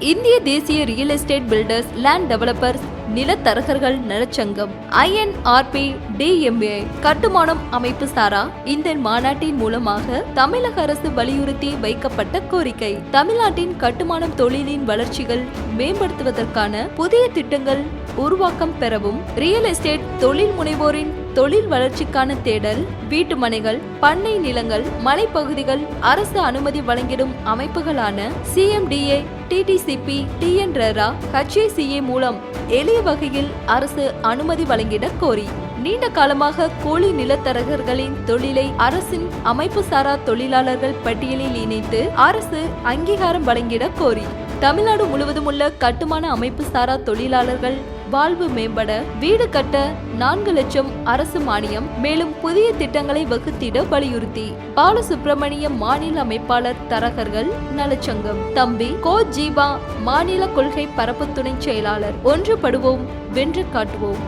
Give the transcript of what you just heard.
இந்திய தேசிய real estate builders land developers நிலத்தரகர்கள் நலச்சங்கம் INRP DMA கட்டுமானம் அமைப்பு சாரா இந்த மாநாட்டின் மூலமாக தமிழக அரசு வலியுறுத்தி வைக்கப்பட்ட கோரிக்கை தமிழ்நாட்டின் கட்டுமானம் தொழிலின் வளர்ச்சிகள் மேம்படுத்துவதற்கான புதிய திட்டங்கள் உருவாக்கம் பெறவும் ரியல் எஸ்டேட் தொழில் முனைவோரின் தொழில் வளர்ச்சிக்கான தேடல் வீட்டு மனைகள் பண்ணை நிலங்கள் மலைப்பகுதிகள் அரசு அனுமதி வழங்கிடும் அமைப்புகளான CMDA TTCP TNRERA HACA மூலம் எளிய வகையில் அரசு அனுமதி வழங்கிட கோரி நீண்ட காலமாக கூலி நிலத்தரகர்களின் தொழிலை அரசின் அமைப்பு சாரா தொழிலாளர்கள் பட்டியலில் இணைத்து அரசு அங்கீகாரம் வழங்கிட கோரி தமிழ்நாடு முழுவதும் உள்ள கட்டுமான அமைப்பு சாரா தொழிலாளர்கள் வாழ்வு மேம்பட வீடு கட்ட 4 லட்சம் அரசு மானியம் மேலும் புதிய திட்டங்களை வகுத்திட வலியுறுத்தி பாலசுப்ரமணியம் மாநில அமைப்பாளர் தரகர்கள் நலச்சங்கம் தம்பி கோ ஜீவா மாநில கொள்கை பரப்பு துணை செயலாளர் ஒன்றுபடுவோம் வென்று காட்டுவோம்.